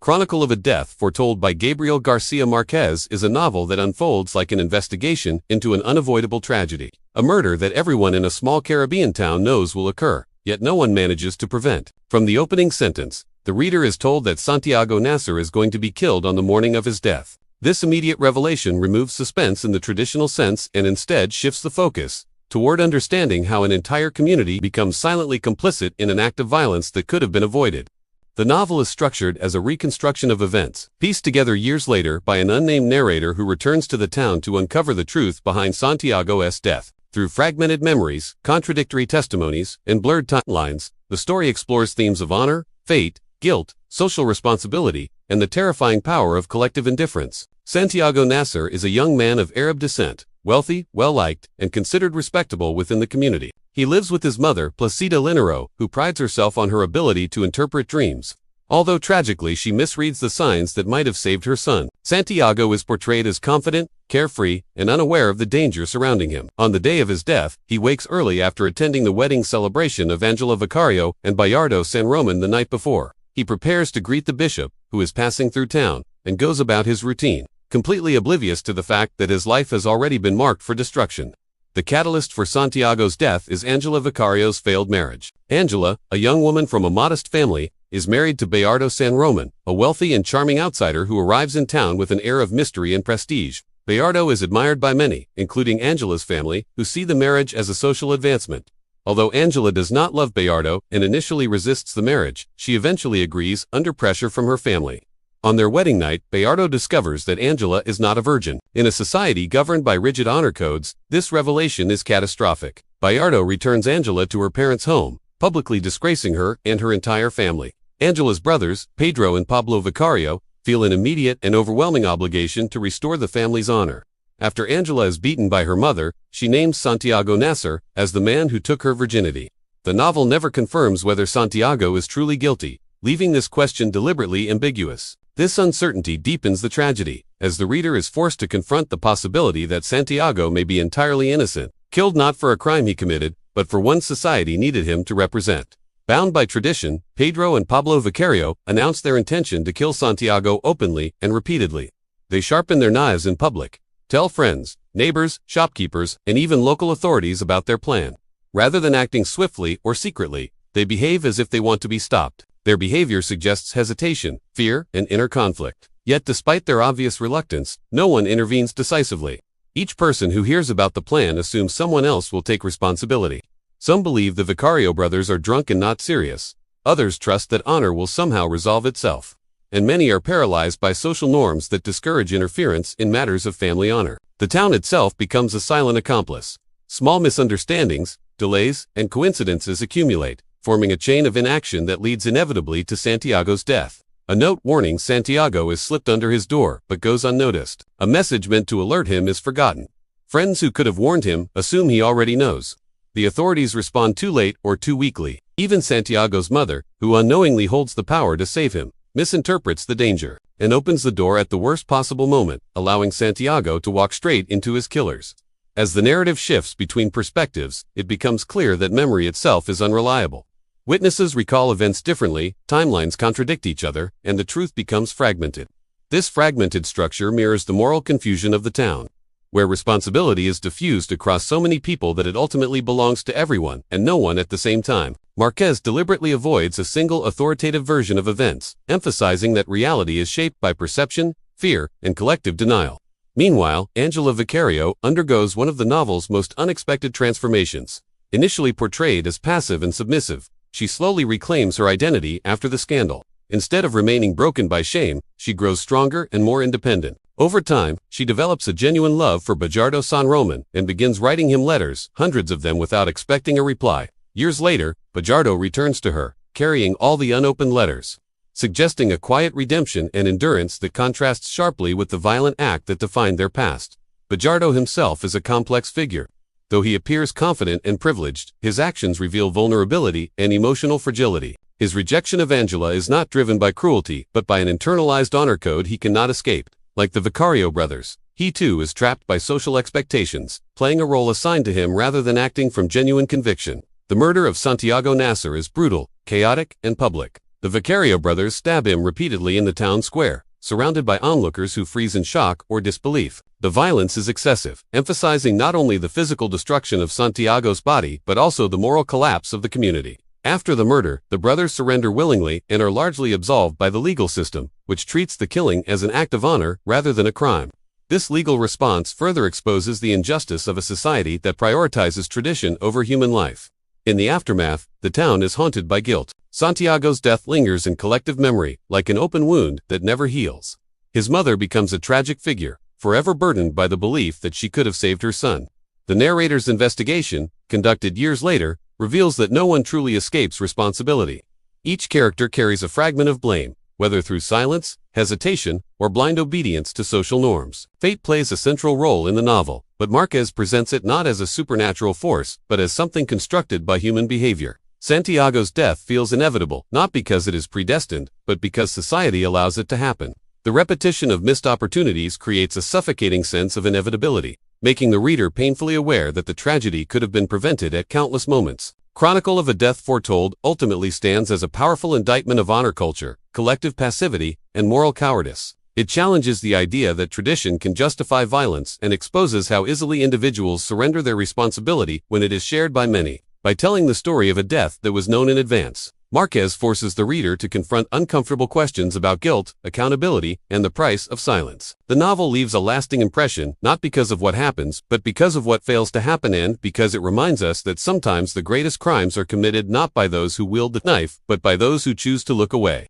Chronicle of a Death Foretold by Gabriel García Márquez is a novel that unfolds like an investigation into an unavoidable tragedy. A murder that everyone in a small Caribbean town knows will occur, yet no one manages to prevent. From the opening sentence, the reader is told that Santiago Nasar is going to be killed on the morning of his death. This immediate revelation removes suspense in the traditional sense and instead shifts the focus toward understanding how an entire community becomes silently complicit in an act of violence that could have been avoided. The novel is structured as a reconstruction of events, pieced together years later by an unnamed narrator who returns to the town to uncover the truth behind Santiago's death. Through fragmented memories, contradictory testimonies, and blurred timelines, the story explores themes of honor, fate, guilt, social responsibility, and the terrifying power of collective indifference. Santiago Nasar is a young man of Arab descent, wealthy, well-liked, and considered respectable within the community. He lives with his mother, Placida Linero, who prides herself on her ability to interpret dreams. Although tragically she misreads the signs that might have saved her son. Santiago is portrayed as confident, carefree, and unaware of the danger surrounding him. On the day of his death, he wakes early after attending the wedding celebration of Angela Vicario and Bayardo San Roman the night before. He prepares to greet the bishop, who is passing through town, and goes about his routine, completely oblivious to the fact that his life has already been marked for destruction. The catalyst for Santiago's death is Angela Vicario's failed marriage. Angela, a young woman from a modest family, is married to Bayardo San Roman, a wealthy and charming outsider who arrives in town with an air of mystery and prestige. Bayardo is admired by many, including Angela's family, who see the marriage as a social advancement. Although Angela does not love Bayardo and initially resists the marriage, she eventually agrees under pressure from her family. On their wedding night, Bayardo discovers that Angela is not a virgin. In a society governed by rigid honor codes, this revelation is catastrophic. Bayardo returns Angela to her parents' home, publicly disgracing her and her entire family. Angela's brothers, Pedro and Pablo Vicario, feel an immediate and overwhelming obligation to restore the family's honor. After Angela is beaten by her mother, she names Santiago Nasar as the man who took her virginity. The novel never confirms whether Santiago is truly guilty, leaving this question deliberately ambiguous. This uncertainty deepens the tragedy, as the reader is forced to confront the possibility that Santiago may be entirely innocent, killed not for a crime he committed, but for one society needed him to represent. Bound by tradition, Pedro and Pablo Vicario announce their intention to kill Santiago openly and repeatedly. They sharpen their knives in public, tell friends, neighbors, shopkeepers, and even local authorities about their plan. Rather than acting swiftly or secretly, they behave as if they want to be stopped. Their behavior suggests hesitation, fear, and inner conflict. Yet despite their obvious reluctance, no one intervenes decisively. Each person who hears about the plan assumes someone else will take responsibility. Some believe the Vicario brothers are drunk and not serious. Others trust that honor will somehow resolve itself. And many are paralyzed by social norms that discourage interference in matters of family honor. The town itself becomes a silent accomplice. Small misunderstandings, delays, and coincidences accumulate, forming a chain of inaction that leads inevitably to Santiago's death. A note warning Santiago is slipped under his door, but goes unnoticed. A message meant to alert him is forgotten. Friends who could have warned him assume he already knows. The authorities respond too late or too weakly. Even Santiago's mother, who unknowingly holds the power to save him, misinterprets the danger, and opens the door at the worst possible moment, allowing Santiago to walk straight into his killers. As the narrative shifts between perspectives, it becomes clear that memory itself is unreliable. Witnesses recall events differently, timelines contradict each other, and the truth becomes fragmented. This fragmented structure mirrors the moral confusion of the town, where responsibility is diffused across so many people that it ultimately belongs to everyone and no one at the same time. Márquez deliberately avoids a single authoritative version of events, emphasizing that reality is shaped by perception, fear, and collective denial. Meanwhile, Angela Vicario undergoes one of the novel's most unexpected transformations. Initially portrayed as passive and submissive, she slowly reclaims her identity after the scandal. Instead of remaining broken by shame, she grows stronger and more independent. Over time, she develops a genuine love for Bayardo San Roman and begins writing him letters, hundreds of them, without expecting a reply. Years later, Bayardo returns to her, carrying all the unopened letters, suggesting a quiet redemption and endurance that contrasts sharply with the violent act that defined their past. Bayardo himself is a complex figure. Though he appears confident and privileged, his actions reveal vulnerability and emotional fragility. His rejection of Angela is not driven by cruelty, but by an internalized honor code he cannot escape. Like the Vicario brothers, he too is trapped by social expectations, playing a role assigned to him rather than acting from genuine conviction. The murder of Santiago Nasar is brutal, chaotic, and public. The Vicario brothers stab him repeatedly in the town square, surrounded by onlookers who freeze in shock or disbelief. The violence is excessive, emphasizing not only the physical destruction of Santiago's body but also the moral collapse of the community. After the murder, the brothers surrender willingly and are largely absolved by the legal system, which treats the killing as an act of honor rather than a crime. This legal response further exposes the injustice of a society that prioritizes tradition over human life. In the aftermath, the town is haunted by guilt. Santiago's death lingers in collective memory, like an open wound that never heals. His mother becomes a tragic figure, forever burdened by the belief that she could have saved her son. The narrator's investigation, conducted years later, reveals that no one truly escapes responsibility. Each character carries a fragment of blame, whether through silence, hesitation, or blind obedience to social norms. Fate plays a central role in the novel, but Marquez presents it not as a supernatural force, but as something constructed by human behavior. Santiago's death feels inevitable, not because it is predestined, but because society allows it to happen. The repetition of missed opportunities creates a suffocating sense of inevitability, making the reader painfully aware that the tragedy could have been prevented at countless moments. Chronicle of a Death Foretold ultimately stands as a powerful indictment of honor culture, collective passivity, and moral cowardice. It challenges the idea that tradition can justify violence and exposes how easily individuals surrender their responsibility when it is shared by many. By telling the story of a death that was known in advance, Marquez forces the reader to confront uncomfortable questions about guilt, accountability, and the price of silence. The novel leaves a lasting impression, not because of what happens, but because of what fails to happen, and because it reminds us that sometimes the greatest crimes are committed not by those who wield the knife, but by those who choose to look away.